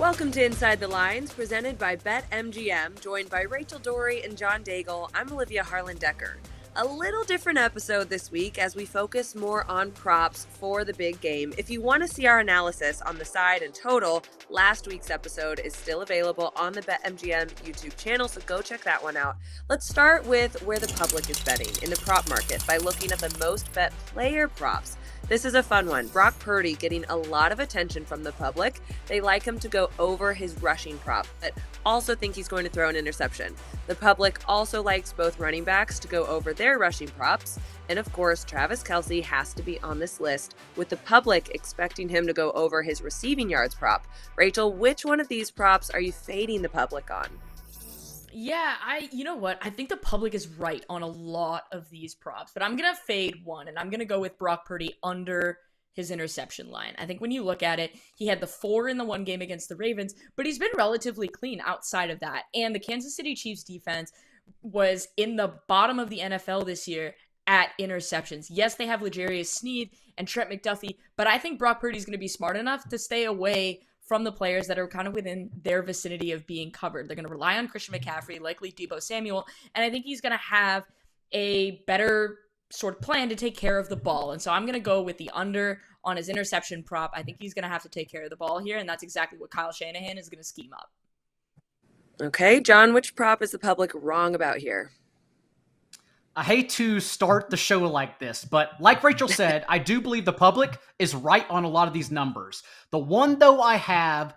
Welcome to Inside the Lines, presented by BetMGM, joined by Rachel Doerrie and John Daigle. I'm Olivia Harlan Dekker. A little different episode this week as we focus more on props for the big game. If you want to see our analysis on the side and total, last week's episode is still available on the BetMGM YouTube channel, so go check that one out. Let's start with where the public is betting in the prop market by looking at the most bet player props. This is a fun one. Brock Purdy getting a lot of attention from the public. They like him to go over his rushing prop, but also think he's going to throw an interception. The public also likes both running backs to go over their rushing props. And of course, Travis Kelce has to be on this list, with the public expecting him to go over his receiving yards prop. Rachel, which one of these props are you fading the public on? Yeah, you know what? I think the public is right on a lot of these props, but I'm going to fade one, and I'm going to go with Brock Purdy under his interception line. I think when you look at it, he had the 4 in the one game against the Ravens, but he's been relatively clean outside of that. And the Kansas City Chiefs defense was in the bottom of the NFL this year at interceptions. Yes, they have L'Jarius Sneed and Trent McDuffie, but I think Brock Purdy is going to be smart enough to stay away from the players that are kind of within their vicinity of being covered. They're going to rely on Christian McCaffrey, likely Deebo Samuel, and I think he's going to have a better sort of plan to take care of the ball. And so I'm going to go with the under on his interception prop. I think he's going to have to take care of the ball here, and that's exactly what Kyle Shanahan is going to scheme up. Okay, John, which prop is the public wrong about here? I hate to start the show like this, but like Rachel said, I do believe the public is right on a lot of these numbers. The one, though, I have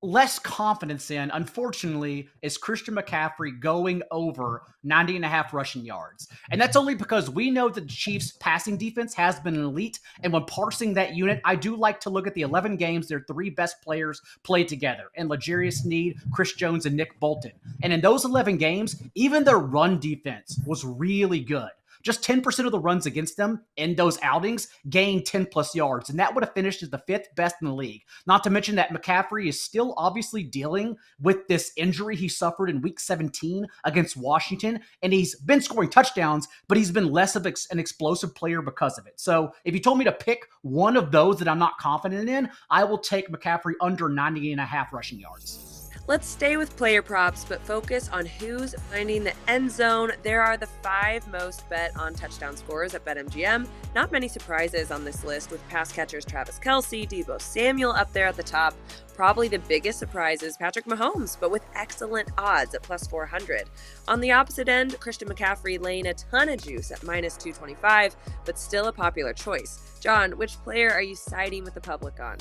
less confidence in, unfortunately, is Christian McCaffrey going over 90.5 rushing yards. And that's only because we know that the Chiefs' passing defense has been elite, and when parsing that unit, I do like to look at the 11 games their 3 best players played together, and L'Jarius Sneed, Chris Jones, and Nick Bolton. And in those 11 games, even their run defense was really good. Just 10% of the runs against them in those outings gained 10-plus yards, and that would have finished as the 5th best in the league. Not to mention that McCaffrey is still obviously dealing with this injury he suffered in Week 17 against Washington, and he's been scoring touchdowns, but he's been less of an explosive player because of it. So if you told me to pick one of those that I'm not confident in, I will take McCaffrey under 90.5 rushing yards. Let's stay with player props, but focus on who's finding the end zone. There are the 5 most bet on touchdown scorers at BetMGM. Not many surprises on this list, with pass catchers Travis Kelce, Deebo Samuel up there at the top. Probably the biggest surprise is Patrick Mahomes, but with excellent odds at plus 400. On the opposite end, Christian McCaffrey laying a ton of juice at minus 225, but still a popular choice. John, which player are you siding with the public on?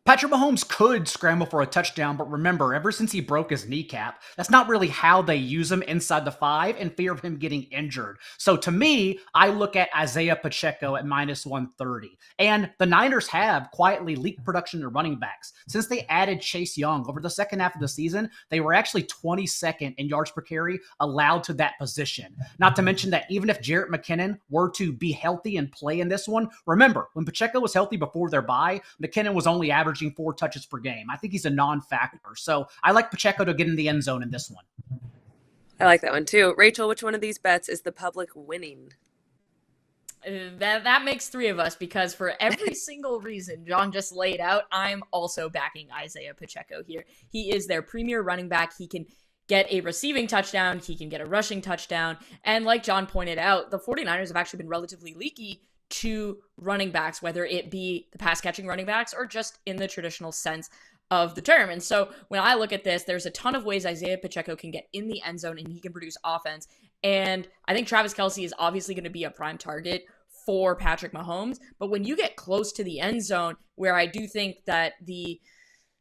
Patrick Mahomes could scramble for a touchdown, but remember, ever since he broke his kneecap, that's not really how they use him inside the 5 in fear of him getting injured. So to me, I look at Isaiah Pacheco at minus 130. And the Niners have quietly leaked production to running backs. Since they added Chase Young over the second half of the season, they were actually 22nd in yards per carry allowed to that position. Not to mention that even if Jerick McKinnon were to be healthy and play in this one, remember, when Pacheco was healthy before their bye, McKinnon was only averaging 4 touches per game. I think he's a non-factor. So I like Pacheco to get in the end zone in this one. I like that one too. Rachel, which one of these bets is the public winning? That makes 3 of us, because for every single reason John just laid out, I'm also backing Isaiah Pacheco here. He is their premier running back. He can get a receiving touchdown. He can get a rushing touchdown. And like John pointed out, the 49ers have actually been relatively leaky to running backs, whether it be the pass-catching running backs or just in the traditional sense of the term. And so when I look at this, there's a ton of ways Isaiah Pacheco can get in the end zone and he can produce offense. And I think Travis Kelce is obviously going to be a prime target for Patrick Mahomes. But when you get close to the end zone, where I do think that the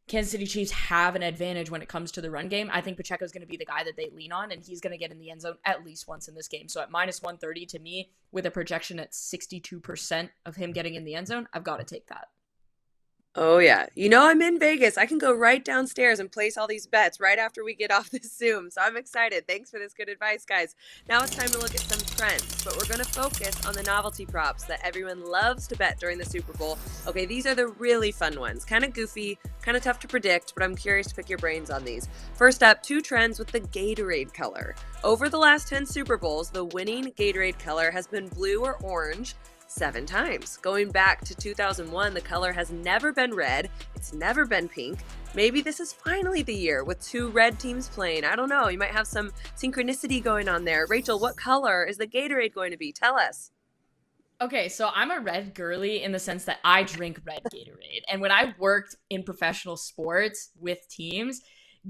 Kansas City Chiefs have an advantage when it comes to the run game, I think Pacheco is going to be the guy that they lean on, and he's going to get in the end zone at least once in this game. So at minus 130, to me, with a projection at 62% of him getting in the end zone, I've got to take that. Oh, yeah. You know, I'm in Vegas. I can go right downstairs and place all these bets right after we get off this Zoom. So I'm excited. Thanks for this good advice, guys. Now it's time to look at some trends, but we're going to focus on the novelty props that everyone loves to bet during the Super Bowl. Okay, these are the really fun ones. Kind of goofy, kind of tough to predict, but I'm curious to pick your brains on these. First up, 2 trends with the Gatorade color. Over the last 10 Super Bowls, the winning Gatorade color has been blue or orange. 7 times. Going back to 2001, the color has never been red. It's never been pink. Maybe this is finally the year with 2 red teams playing. I don't know. You might have some synchronicity going on there. Rachel, what color is the Gatorade going to be? Tell us. Okay, so I'm a red girly in the sense that I drink red Gatorade. And when I worked in professional sports with teams,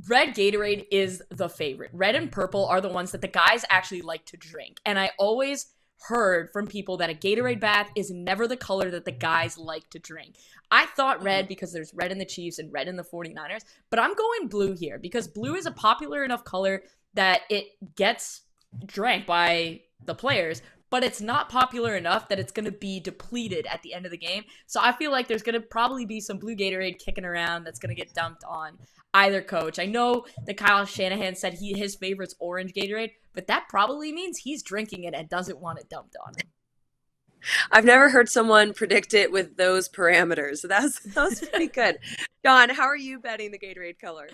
red Gatorade is the favorite. Red and purple are the ones that the guys actually like to drink. And I always heard from people that a Gatorade bath is never the color that the guys like to drink. I thought red because there's red in the Chiefs and red in the 49ers, but I'm going blue here because blue is a popular enough color that it gets drank by the players, but it's not popular enough that it's going to be depleted at the end of the game. So I feel like there's going to probably be some blue Gatorade kicking around that's going to get dumped on either coach. I know that Kyle Shanahan said his favorite's orange Gatorade, but that probably means he's drinking it and doesn't want it dumped on him. I've never heard someone predict it with those parameters. So that was pretty good. John, how are you betting the Gatorade color?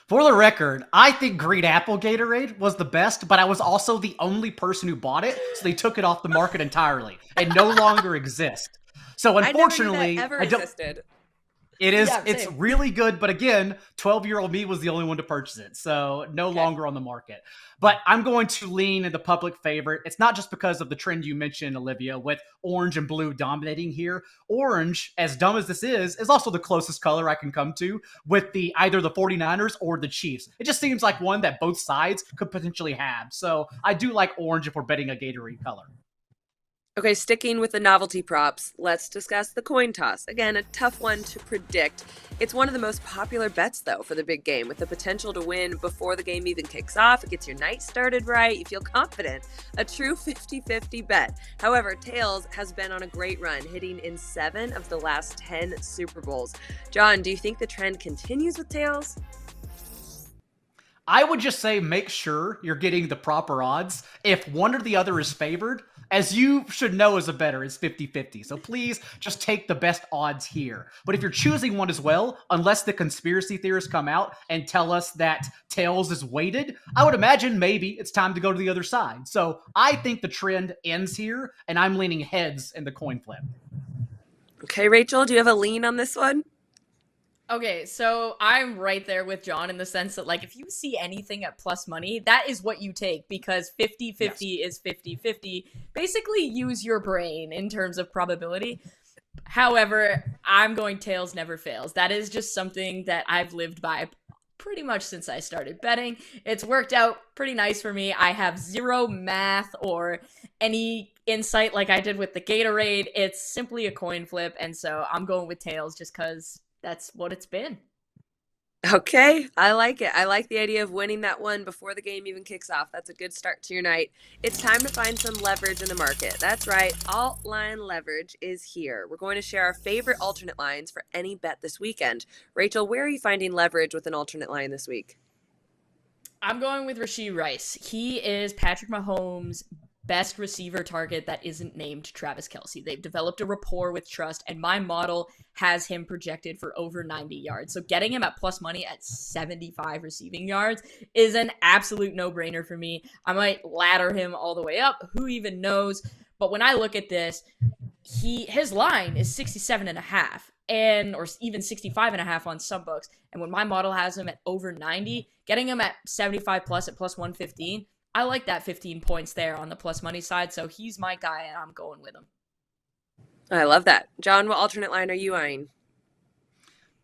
For the record, I think green apple Gatorade was the best, but I was also the only person who bought it, so they took it off the market entirely and no longer exists. So unfortunately, I never knew that ever existed. It is, Yeah, it's really good, but again, 12-year-old me was the only one to purchase it, so no longer on the market. But I'm going to lean in the public favorite. It's not just because of the trend you mentioned, Olivia, with orange and blue dominating here. Orange, as dumb as this is also the closest color I can come to with either the 49ers or the Chiefs. It just seems like one that both sides could potentially have. So I do like orange if we're betting a Gatorade color. Okay, sticking with the novelty props, let's discuss the coin toss. Again, a tough one to predict. It's one of the most popular bets, though, for the big game, with the potential to win before the game even kicks off. It gets your night started right. You feel confident. A true 50-50 bet. However, Tails has been on a great run, hitting in 7 of the last 10 Super Bowls. John, do you think the trend continues with Tails? I would just say make sure you're getting the proper odds. If one or the other is favored, as you should know as a bettor, it's 50-50. So please just take the best odds here. But if you're choosing one as well, unless the conspiracy theorists come out and tell us that Tails is weighted, I would imagine maybe it's time to go to the other side. So I think the trend ends here, and I'm leaning heads in the coin flip. Okay, Rachel, do you have a lean on this one? Okay, so I'm right there with John in the sense that, like, if you see anything at plus money, that is what you take because 50-50 is 50-50. Basically, use your brain in terms of probability. However, I'm going Tails never fails. That is just something that I've lived by pretty much since I started betting. It's worked out pretty nice for me. I have zero math or any insight like I did with the Gatorade. It's simply a coin flip, and so I'm going with Tails just because that's what it's been. Okay, I like it. I like the idea of winning that one before the game even kicks off. That's a good start to your night. It's time to find some leverage in the market. That's right, alt line leverage is here. We're going to share our favorite alternate lines for any bet this weekend. Rachel, where are you finding leverage with an alternate line this week? I'm going with Rashee Rice. He is Patrick Mahomes' best receiver target that isn't named Travis Kelce. They've developed a rapport with trust, and my model has him projected for over 90 yards. So getting him at plus money at 75 receiving yards is an absolute no-brainer for me. I might ladder him all the way up. Who even knows? But when I look at this, his line is 67.5 or even 65.5 on some books. And when my model has him at over 90, getting him at 75 plus at plus 115, I like that 15 points there on the plus money side, so he's my guy, and I'm going with him. I love that. John, what alternate line are you eyeing?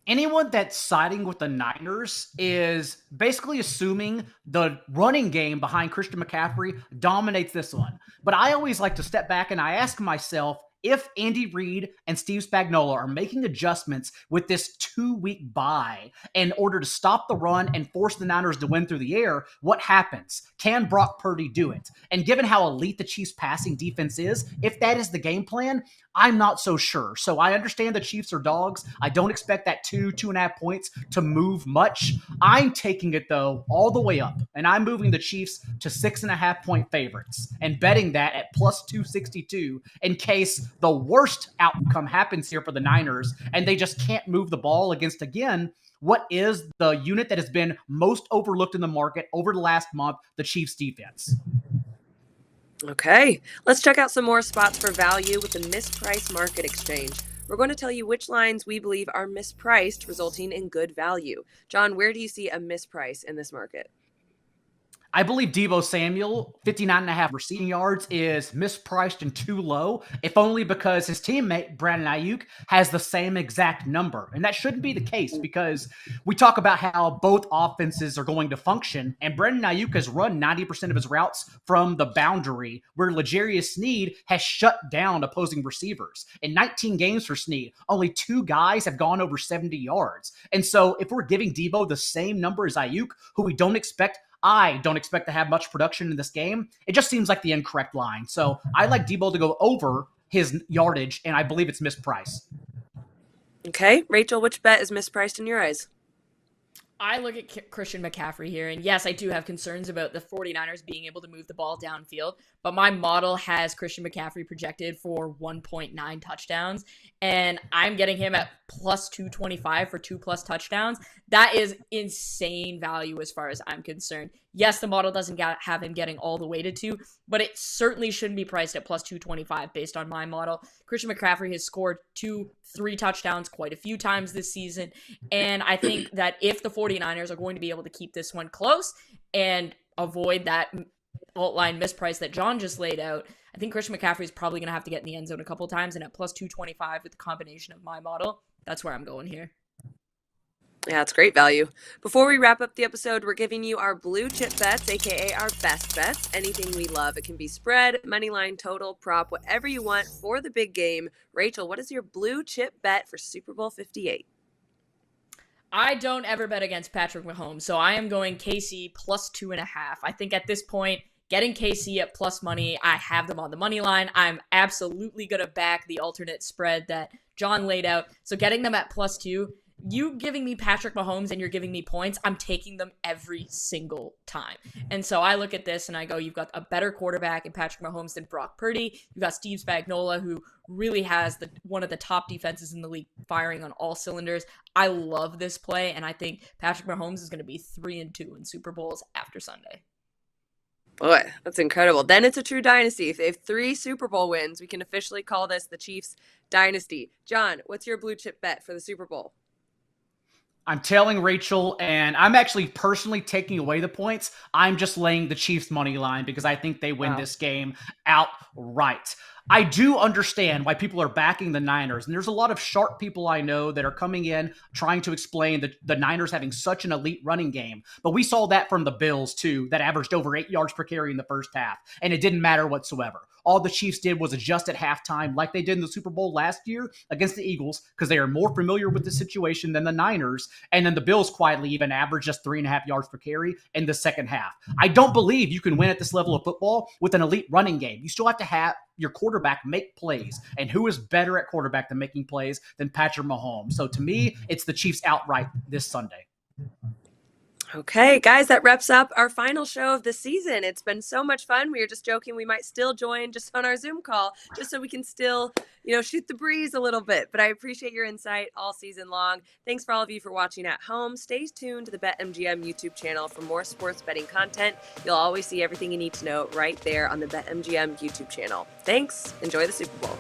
Anyone that's siding with the Niners is basically assuming the running game behind Christian McCaffrey dominates this one. But I always like to step back and I ask myself, if Andy Reid and Steve Spagnuolo are making adjustments with this 2-week bye in order to stop the run and force the Niners to win through the air, what happens? Can Brock Purdy do it? And given how elite the Chiefs' passing defense is, if that is the game plan, I'm not so sure. So I understand the Chiefs are dogs. I don't expect that 2.5 points to move much. I'm taking it, though, all the way up, and I'm moving the Chiefs to 6.5-point favorites and betting that at plus 262 in case the worst outcome happens here for the Niners and they just can't move the ball against, again, what is the unit that has been most overlooked in the market over the last month, the Chiefs defense. Okay, let's check out some more spots for value with the Misprice Market Exchange. We're going to tell you which lines we believe are mispriced, resulting in good value. John, where do you see a misprice in this market? I believe Deebo Samuel, 59.5 receiving yards, is mispriced and too low, if only because his teammate, Brandon Ayuk, has the same exact number. And that shouldn't be the case because we talk about how both offenses are going to function, and Brandon Ayuk has run 90% of his routes from the boundary, where L'Jarius Sneed has shut down opposing receivers. In 19 games for Sneed, only 2 guys have gone over 70 yards. And so if we're giving Deebo the same number as Ayuk, who we don't expect I don't expect to have much production in this game, it just seems like the incorrect line. So I like Deebo to go over his yardage, and I believe it's mispriced. Okay, Rachel, which bet is mispriced in your eyes? I look at Christian McCaffrey here, and yes, I do have concerns about the 49ers being able to move the ball downfield, but my model has Christian McCaffrey projected for 1.9 touchdowns, and I'm getting him at plus 225 for 2+ touchdowns. That is insane value as far as I'm concerned. Yes, the model doesn't have him getting all the way to 2, but it certainly shouldn't be priced at plus 225 based on my model. Christian McCaffrey has scored 2-3 touchdowns quite a few times this season, and I think that if the 49ers are going to be able to keep this one close and avoid that alt line misprice that John just laid out, I think Christian McCaffrey is probably going to have to get in the end zone a couple times, and at plus 225 with the combination of my model, that's where I'm going here. Yeah, it's great value. Before we wrap up the episode, we're giving you our blue chip bets, aka our best bets. Anything we love. It can be spread, money line, total, prop, whatever you want for the big game. Rachel, what is your blue chip bet for Super Bowl 58? I don't ever bet against Patrick Mahomes, so I am going KC plus 2.5. I think at this point, getting KC at plus money, I have them on the money line. I'm absolutely going to back the alternate spread that John laid out. So getting them at plus 2, you giving me Patrick Mahomes and you're giving me points, I'm taking them every single time. And so I look at this and I go, you've got a better quarterback in Patrick Mahomes than Brock Purdy. You've got Steve Spagnuolo, who really has one of the top defenses in the league firing on all cylinders. I love this play, and I think Patrick Mahomes is going to be 3-2 in Super Bowls after Sunday. Boy, that's incredible. Then it's a true dynasty. If they have 3 Super Bowl wins, we can officially call this the Chiefs dynasty. John, what's your blue chip bet for the Super Bowl? I'm telling Rachel, and I'm actually personally taking away the points. I'm just laying the Chiefs money line because I think they win this game outright. I do understand why people are backing the Niners, and there's a lot of sharp people I know that are coming in trying to explain the Niners having such an elite running game. But we saw that from the Bills, too, that averaged over 8 yards per carry in the first half, and it didn't matter whatsoever. All the Chiefs did was adjust at halftime like they did in the Super Bowl last year against the Eagles because they are more familiar with the situation than the Niners. And then the Bills quietly even averaged just 3.5 yards per carry in the second half. I don't believe you can win at this level of football with an elite running game. You still have to have your quarterback make plays. And who is better at quarterback than making plays than Patrick Mahomes? So to me, it's the Chiefs outright this Sunday. Okay, guys, that wraps up our final show of the season. It's been so much fun. We were just joking we might still join just on our Zoom call just so we can still, shoot the breeze a little bit. But I appreciate your insight all season long. Thanks for all of you for watching at home. Stay tuned to the BetMGM YouTube channel for more sports betting content. You'll always see everything you need to know right there on the BetMGM YouTube channel. Thanks. Enjoy the Super Bowl.